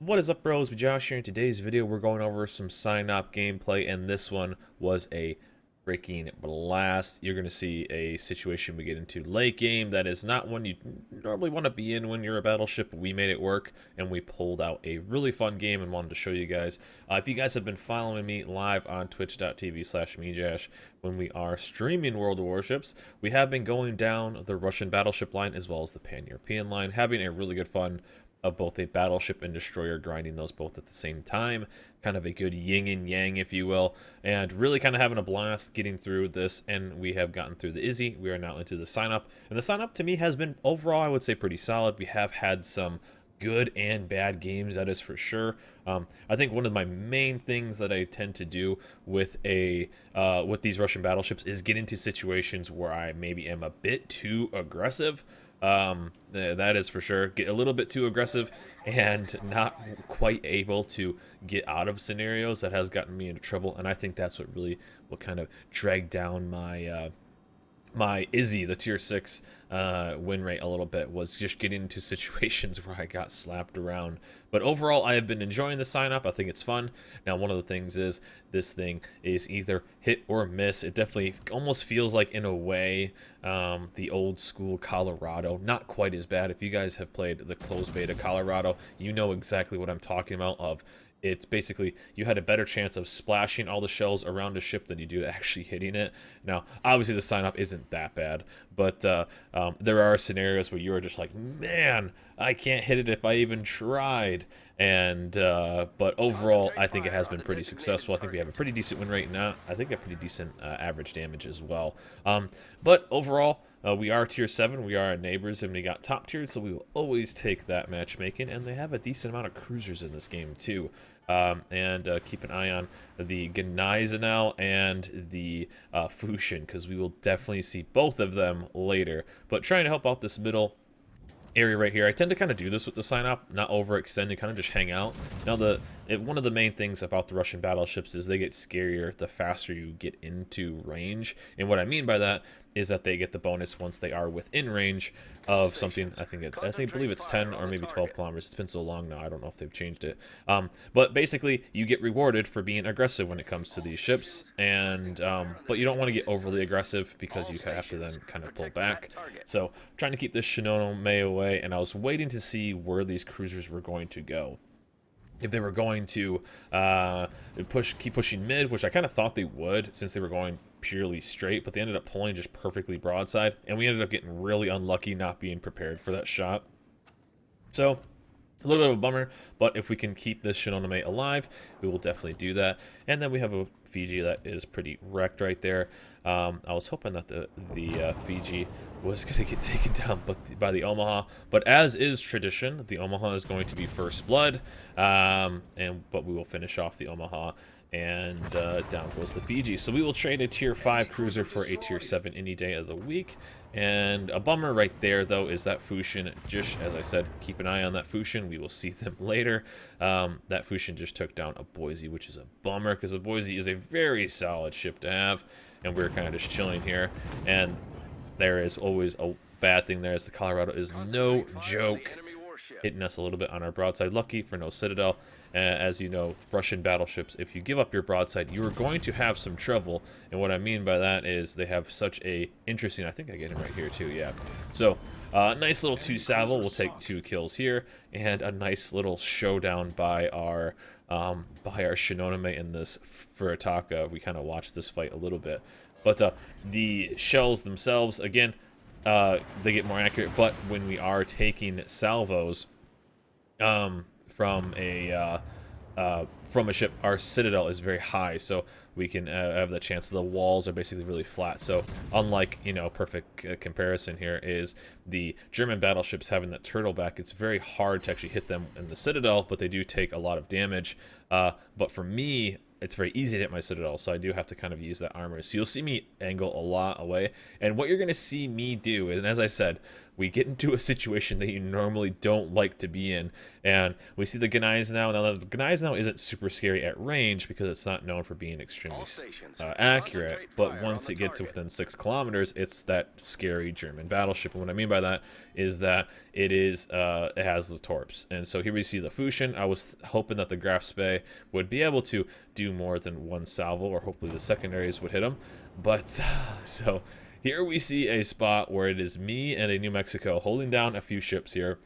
What is up, bros? Josh here. In today's video, we're going over some Sinop gameplay, and this one was a freaking blast. You're going to see a situation we get into late game that is not one you normally want to be in when you're a battleship. We made it work, and we pulled out a really fun game and wanted to show you guys. If you guys have been following me live on twitch.tv/mejash when we are streaming World of Warships, we have been going down the Russian battleship line as well as the Pan-European line, having a really good fun of both a battleship and destroyer, grinding those both at the same time, kind of a good yin and yang, if you will, and really kind of having a blast getting through this. And we have gotten through the Izzy. We are now into the Sinop, and the Sinop to me has been overall, I would say, pretty solid. We have had some good and bad games, that is for sure. I think one of my main things that I tend to do with with these Russian battleships is get into situations where I maybe am a bit too aggressive. That is for sure. Get a little bit too aggressive and not quite able to get out of scenarios. That has gotten me into trouble, and I think that's what kind of dragged down my Izzy, the tier 6 win rate a little bit, was just getting into situations where I got slapped around. But overall, I have been enjoying the sign up. I think it's fun. Now, one of the things is this thing is either hit or miss. It definitely almost feels like, in a way, the old school Colorado. Not quite as bad. If you guys have played the closed beta Colorado, you know exactly what I'm talking about. It's basically, you had a better chance of splashing all the shells around a ship than you do actually hitting it. Now, obviously the sign up isn't that bad, but there are scenarios where you are just like, man, I can't hit it if I even tried. And but overall, I think it has been pretty successful. I think we have a pretty decent win rate now. I think a pretty decent average damage as well. But overall, we are tier 7. We are our neighbors, and we got top tiered, so we will always take that matchmaking. And they have a decent amount of cruisers in this game too. Keep an eye on the Gneisenau and the Fusion, because we will definitely see both of them later. But trying to help out this middle area right here, I tend to kind of do this with the sign up, not overextend, and kind of just hang out. Now, one of the main things about the Russian battleships is they get scarier the faster you get into range. And what I mean by that is that they get the bonus once they are within range of something. I believe it's 10 or maybe 12 kilometers. It's been so long now, I don't know if they've changed it. But basically, you get rewarded for being aggressive when it comes to these ships, and but you don't want to get overly aggressive because you have to then kind of pull back. So trying to keep this Shinonome away, and I was waiting to see where these cruisers were going to go. If they were going to keep pushing mid, which I kind of thought they would, since they were going purely straight, but they ended up pulling just perfectly broadside, and we ended up getting really unlucky not being prepared for that shot. So a little bit of a bummer, but if we can keep this Shinonome alive, we will definitely do that. And then we have a Fiji that is pretty wrecked right there. I was hoping that the Fiji was going to get taken down by the Omaha, but as is tradition, the Omaha is going to be first blood, but we will finish off the Omaha, and down goes the Fiji. So we will trade a tier 5 cruiser for a tier 7 any day of the week. And a bummer right there, though, is that Fusion, just as I said, keep an eye on that Fusion. We will see them later. That Fusion just took down a Boise, which is a bummer, because a Boise is a very solid ship to have, and we're kind of just chilling here. And there is always a bad thing there, as the Colorado is no joke, hitting us a little bit on our broadside. Lucky for no citadel. As you know, Russian battleships, if you give up your broadside, you are going to have some trouble. And what I mean by that is they have such a interesting, I think I get him right here too, yeah. So nice little 2 Savile, we'll take 2 kills here, and a nice little showdown by our Shinonome in this Furataka. We kind of watched this fight a little bit, but the shells themselves, again, they get more accurate. But when we are taking salvos from a ship, our citadel is very high, so we can have the chance. The walls are basically really flat. So unlike, perfect comparison here is the German battleships having that turtle back. It's very hard to actually hit them in the citadel, but they do take a lot of damage. But for me, it's very easy to hit my citadel, so I do have to kind of use that armor. So you'll see me angle a lot away, and what you're going to see me do, and as I said, we get into a situation that you normally don't like to be in. And we see the Gneisenau now. Now, the Gneisenau isn't super scary at range because it's not known for being extremely accurate. But once it gets within 6 kilometers, it's that scary German battleship. And what I mean by that is that it has the torps. And so here we see the Fusion. I was hoping that the Graf Spee would be able to do more than 1 salvo, or hopefully the secondaries would hit them. But so here we see a spot where it is me and a New Mexico holding down a few ships here.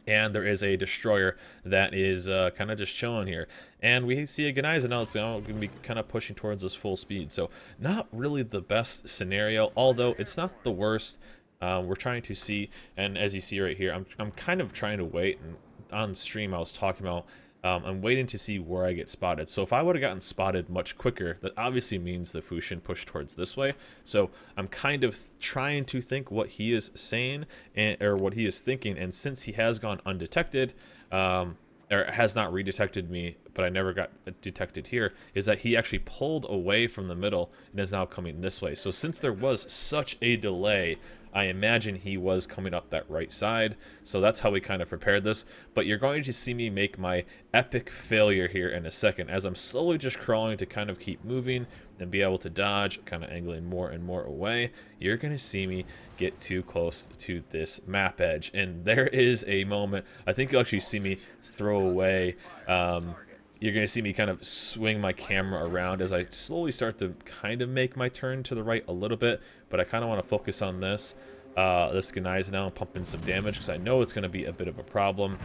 And there is a destroyer that is kind of just chilling here. And we see a Gneisenau that's going to be kind of pushing towards us full speed. So not really the best scenario, although it's not the worst. We're trying to see, and as you see right here, I'm kind of trying to wait. And on stream I was talking about I'm waiting to see where I get spotted. So if I would have gotten spotted much quicker, that obviously means the Fusion pushed towards this way. So I'm kind of trying to think what he is saying, or what he is thinking. And since he has gone undetected, or has not redetected me, but I never got detected here, is that he actually pulled away from the middle and is now coming this way. So since there was such a delay, I imagine he was coming up that right side. So that's how we kind of prepared this. But you're going to see me make my epic failure here in a second, as I'm slowly just crawling to kind of keep moving and be able to dodge, kind of angling more and more away. You're going to see me get too close to this map edge. And there is a moment, I think you'll actually see me throw away. You're going to see me kind of swing my camera around as I slowly start to kind of make my turn to the right a little bit, but I kind of want to focus on this. This Gneisenau and pumping some damage because I know it's going to be a bit of a problem.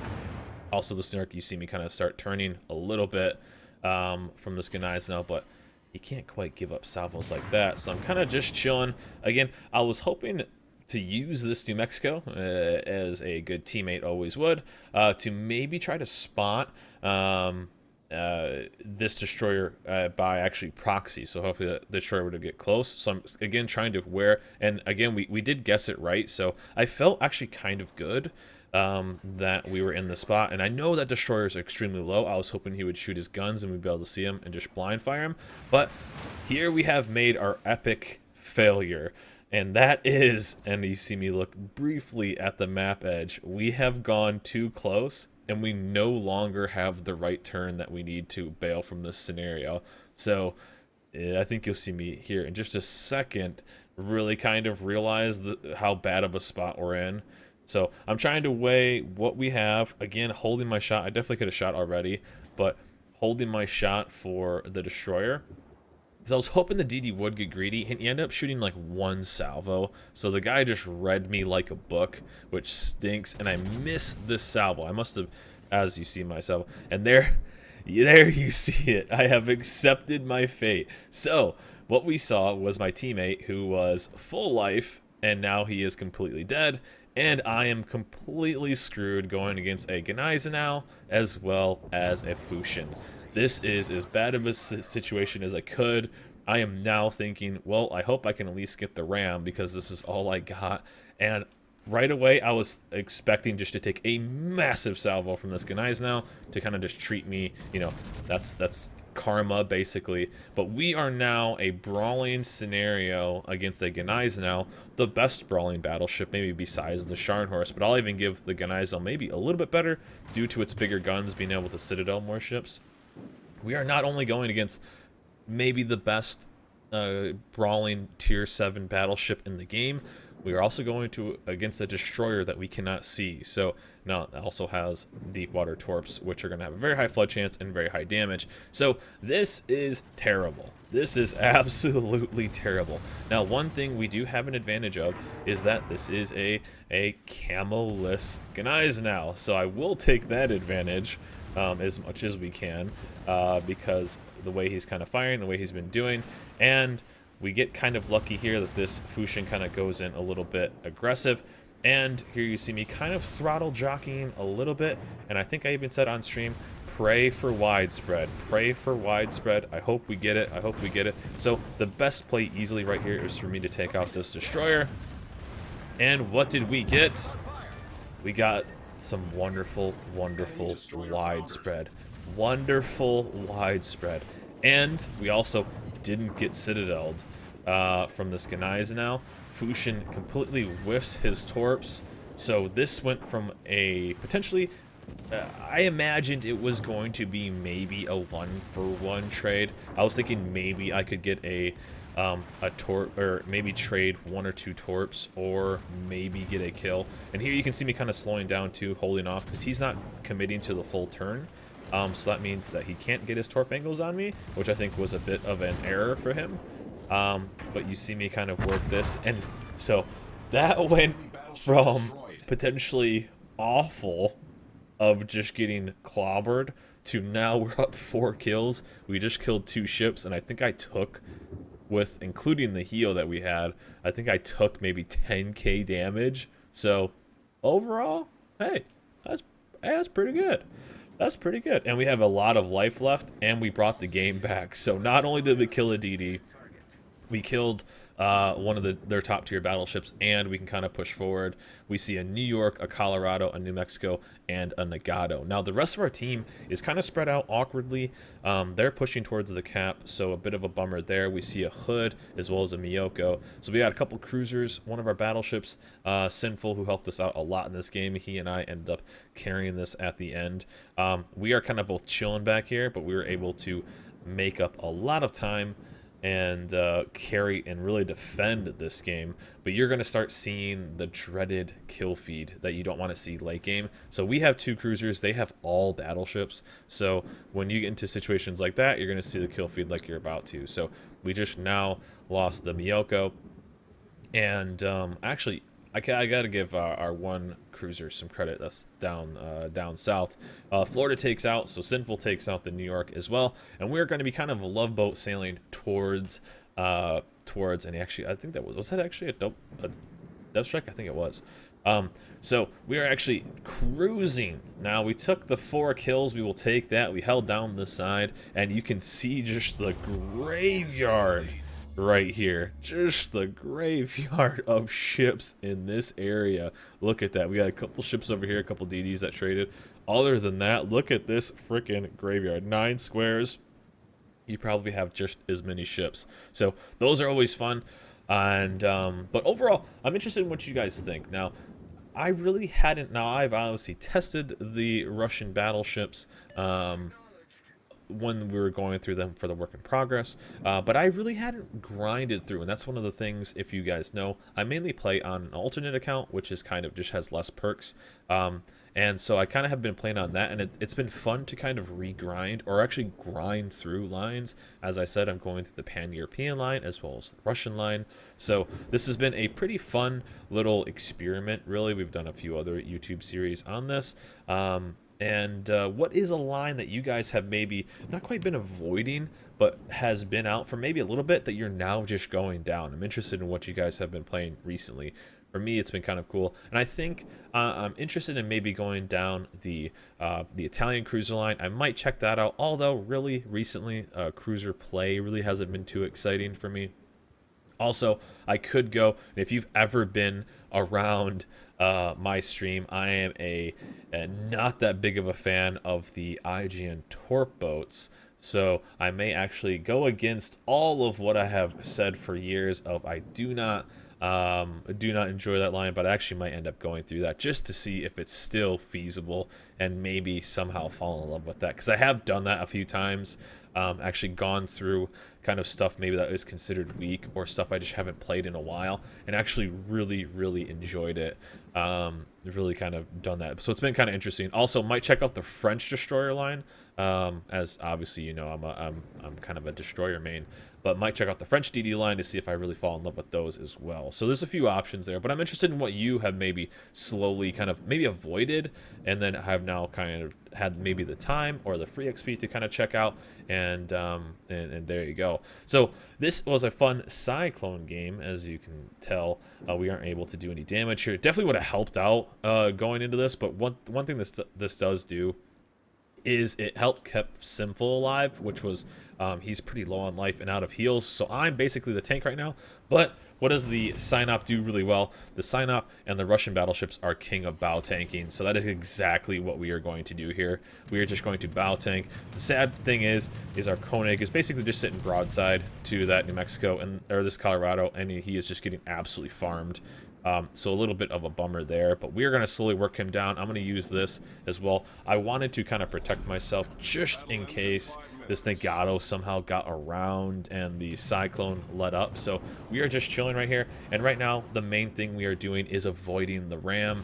Also, the Snark, you see me kind of start turning a little bit from this Gneisenau, but you can't quite give up salvos like that. So I'm kind of just chilling. Again, I was hoping to use this New Mexico, as a good teammate always would, to maybe try to spot this destroyer by actually proxy. So hopefully the destroyer would get close. So I'm again trying to and again we did guess it right, so I felt actually kind of good that we were in the spot. And I know that destroyer is extremely low. I was hoping he would shoot his guns and we'd be able to see him and just blind fire him, but here we have made our epic failure. And that is, and you see me look briefly at the map edge, we have gone too close and we no longer have the right turn that we need to bail from this scenario. So I think you'll see me here in just a second really kind of realize how bad of a spot we're in. So I'm trying to weigh what we have. Again, holding my shot. I definitely could have shot already, but holding my shot for the destroyer. Because I was hoping the DD would get greedy, and he ended up shooting like 1 salvo. So the guy just read me like a book, which stinks, and I missed this salvo. I must have, as you see myself, and there you see it. I have accepted my fate. So what we saw was my teammate who was full life, and now he is completely dead. And I am completely screwed going against a Gneisenau as well as a Fusion. This is as bad of a situation as I could. I am now thinking, well, I hope I can at least get the ram because this is all I got. And right away, I was expecting just to take a massive salvo from this Gneisenau to kind of just treat me, you know, that's karma basically. But we are now a brawling scenario against a Gneisenau, the best brawling battleship maybe besides the Scharnhorst, but I'll even give the Gneisenau maybe a little bit better due to its bigger guns being able to citadel more ships. We are not only going against maybe the best brawling tier 7 battleship in the game, we are also going against a destroyer that we cannot see. So now it also has deep water torps, which are going to have a very high flood chance and very high damage. So this is terrible. This is absolutely terrible. Now, one thing we do have an advantage of is that this is a camo-less Gneisenau. So I will take that advantage as much as we can, because the way he's kind of firing, the way he's been doing, and we get kind of lucky here that this Fusion kind of goes in a little bit aggressive. And here you see me kind of throttle jockeying a little bit, and I think I even said on stream, pray for widespread. Pray for widespread. I hope we get it. I hope we get it. So the best play easily right here is for me to take out this destroyer. And what did we get? We got some wonderful, wonderful widespread. Wonderful widespread. And we also didn't get citadeled. from this Ganai's now. Fushin completely whiffs his torps. So this went from a potentially, I imagined it was going to be maybe a 1-for-1 trade. I was thinking maybe I could get a torp, or maybe trade 1 or 2 torps, or maybe get a kill. And here you can see me kind of slowing down too, holding off, because he's not committing to the full turn. So that means that he can't get his torp angles on me, which I think was a bit of an error for him. But you see me kind of work this, and so that went from potentially awful of just getting clobbered to now we're up 4 kills. We just killed 2 ships, and I think I took, with including the heal that we had, I think I took maybe 10k damage. So overall, hey, that's pretty good. That's pretty good. And we have a lot of life left, and we brought the game back. So not only did we kill a DD, we killed one of their top tier battleships, and we can kind of push forward. We see a New York, a Colorado, a New Mexico, and a Nagato. Now the rest of our team is kind of spread out awkwardly. They're pushing towards the cap, so a bit of a bummer there. We see a Hood as well as a Miyoko. So we got a couple cruisers, one of our battleships, Sinful, who helped us out a lot in this game. He and I ended up carrying this at the end. We are kind of both chilling back here, but we were able to make up a lot of time and carry and really defend this game. But you're going to start seeing the dreaded kill feed that you don't want to see late game. So we have 2 cruisers, they have all battleships, so when you get into situations like that, you're going to see the kill feed like you're about to. So we just now lost the Miyoko, and actually I got to give our one cruiser some credit. That's down south. Florida takes out, so Sinful takes out the New York as well, and we're going to be kind of a love boat sailing towards, and actually I think that was that actually a dove strike? I think it was. So we are actually cruising. Now we took the 4 kills. We will take that. We held down the side, and you can see just the graveyard right here, just the graveyard of ships in this area. Look at that. We got a couple ships over here, a couple DDs that traded. Other than that, look at this freaking graveyard. 9 squares, you probably have just as many ships. So those are always fun. And but overall, I'm interested in what you guys think. Now I really hadn't, now I've obviously tested the Russian battleships when we were going through them for the work in progress, but I really hadn't grinded through, and that's one of the things, if you guys know, I mainly play on an alternate account, which is kind of just has less perks, and so I kind of have been playing on that, and it's been fun to kind of regrind, or actually grind through lines. As I said, I'm going through the Pan-European line as well as the Russian line, so this has been a pretty fun little experiment, really. We've done a few other YouTube series on this, and what is a line that you guys have maybe not quite been avoiding, but has been out for maybe a little bit that you're now just going down? I'm interested in what you guys have been playing recently. For me, it's been kind of cool, and I think I'm interested in maybe going down the Italian cruiser line. I might check that out, although really recently cruiser play really hasn't been too exciting for me. Also, I could go, if you've ever been around my stream, I am a not that big of a fan of the IGN torp boats, so I may actually go against all of what I have said for years of I do not enjoy that line, but I actually might end up going through that just to see if it's still feasible and maybe somehow fall in love with that, because I have done that a few times. Actually gone through kind of stuff maybe that is considered weak, or stuff I just haven't played in a while, and actually really enjoyed it. Really kind of done that, so it's been kind of interesting. Also might check out the French destroyer line, as obviously you know I'm kind of a destroyer main, but might check out the French DD line to see if I really fall in love with those as well. So there's a few options there, but I'm interested in what you have maybe slowly kind of maybe avoided, and then have now kind of had maybe the time or the free XP to kind of check out, and there you go. So this was a fun Cyclone game, as you can tell. We aren't able to do any damage here. It definitely would have helped out going into this, but one thing this does do is it helped kept Sinful alive, which was he's pretty low on life and out of heals, so I'm basically the tank right now. But what does the Sinop do really well? The Sinop and the Russian battleships are king of bow tanking, so that is exactly what we are going to do here. We are just going to bow tank. The sad thing is our Koenig is basically just sitting broadside to that New Mexico and or this Colorado, and he is just getting absolutely farmed. So a little bit of a bummer there, but we are going to slowly work him down. I'm going to use this as well. I wanted to kind of protect myself just in case this Nagato somehow got around and the Cyclone let up. So we are just chilling right here. And right now, the main thing we are doing is avoiding the ram.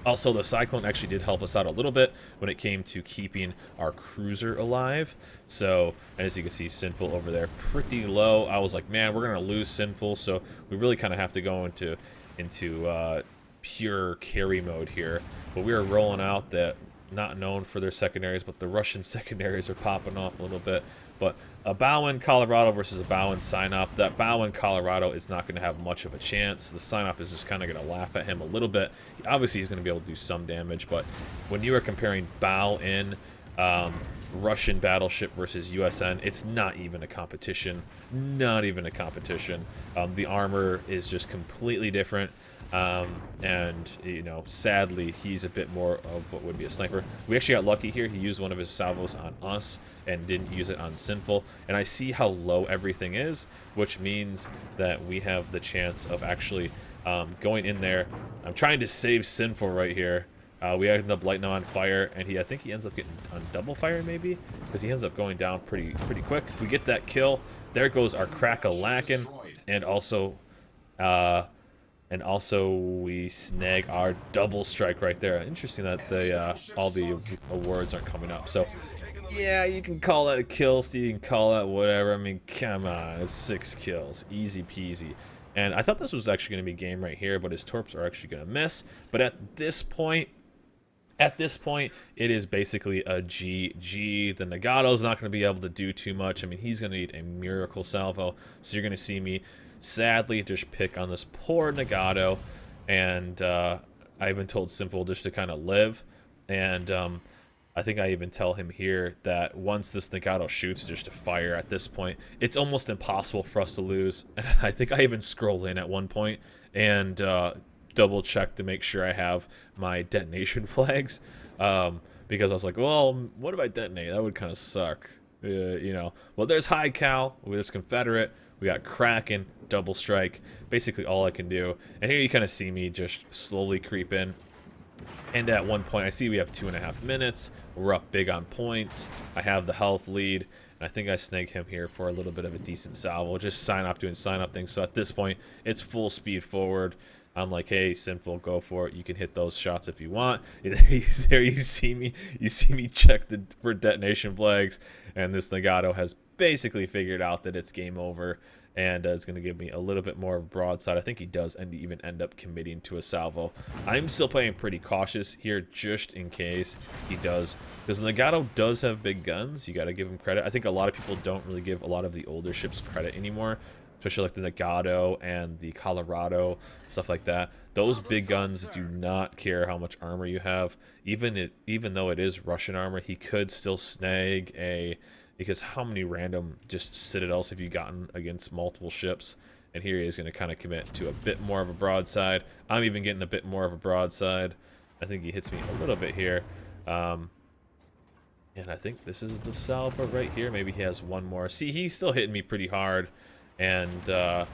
Also, the Cyclone actually did help us out a little bit when it came to keeping our cruiser alive. So, and as you can see, Sinful over there pretty low. I was like, man, we're going to lose Sinful. So we really kind of have to go into pure carry mode here. But we are rolling out that, not known for their secondaries, but the Russian secondaries are popping off a little bit. But a bow in Colorado versus a bow in Sinop. That bow in Colorado is not going to have much of a chance. The Sinop is just kind of going to laugh at him a little bit. Obviously, he's going to be able to do some damage, but when you are comparing bow in Russian battleship versus USN, it's not even a competition. Not even a competition. The armor is just completely different. And you know, sadly, he's a bit more of what would be a sniper. We actually got lucky here. He used one of his salvos on us and didn't use it on Sinful, and I see how low everything is, which means that we have the chance of actually going in there. I'm trying to save Sinful right here. We end up lighting him on fire, and I think he ends up getting on double fire maybe, because he ends up going down pretty quick. We get that kill. There goes our crack-a-lackin', and also we snag our double strike right there. Interesting that all the awards aren't coming up. So yeah, you can call that a kill, Steve. You can call that whatever. I mean, come on, it's 6 kills, easy peasy. And I thought this was actually going to be game right here, but his torps are actually going to miss. But at this point, it is basically a GG. The Nagato's not going to be able to do too much. I mean, he's going to need a miracle salvo. So you're going to see me sadly just pick on this poor Nagato. And I've been told Simple just to kind of live. And I think I even tell him here that once this Nagato shoots just to fire at this point, it's almost impossible for us to lose. And I think I even scroll in at one point and double check to make sure I have my detonation flags, because I was like, well, what if I detonate? That would kind of suck, you know. Well, there's High Cal, there's Confederate, we got Kraken, double strike, basically all I can do. And here you kind of see me just slowly creep in. And at one point, I see we have 2.5 minutes. We're up big on points. I have the health lead. And I think I snag him here for a little bit of a decent salvo. Just sign up doing sign up things. So at this point, it's full speed forward. I'm like, hey, Sinful, go for it. You can hit those shots if you want. There you see me. You see me check for detonation flags. And this Nagato has basically figured out that it's game over. And it's going to give me a little bit more of broadside. I think he does even end up committing to a salvo. I'm still playing pretty cautious here just in case he does. Because Nagato does have big guns. You got to give him credit. I think a lot of people don't really give a lot of the older ships credit anymore. Especially like the Nagato and the Colorado, stuff like that. Those big guns do not care how much armor you have. Even though it is Russian armor, he could still snag a... Because how many random just citadels have you gotten against multiple ships? And here he is going to kind of commit to a bit more of a broadside. I'm even getting a bit more of a broadside. I think he hits me a little bit here. And I think this is the salvo right here. Maybe he has one more. See, he's still hitting me pretty hard. And there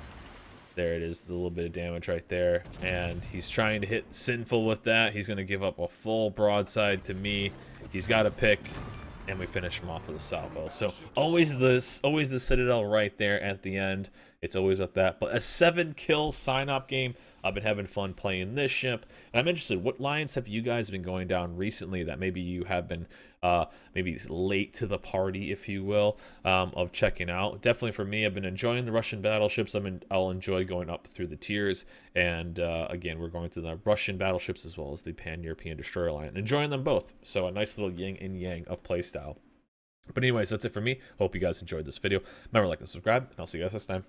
it is, the little bit of damage right there. And he's trying to hit Sinful with that. He's going to give up a full broadside to me. He's got to pick... And we finish him off with a salvo. So always the Citadel right there at the end. It's always with that. But a 7-kill sign-up game. I've been having fun playing this ship. And I'm interested, what lines have you guys been going down recently that maybe you have been maybe late to the party, if you will, of checking out? Definitely for me, I've been enjoying the Russian battleships. I'll enjoy going up through the tiers. And again, we're going through the Russian battleships as well as the Pan-European Destroyer line. Enjoying them both. So a nice little yin and yang of playstyle. But anyways, that's it for me. Hope you guys enjoyed this video. Remember, like and subscribe, and I'll see you guys next time.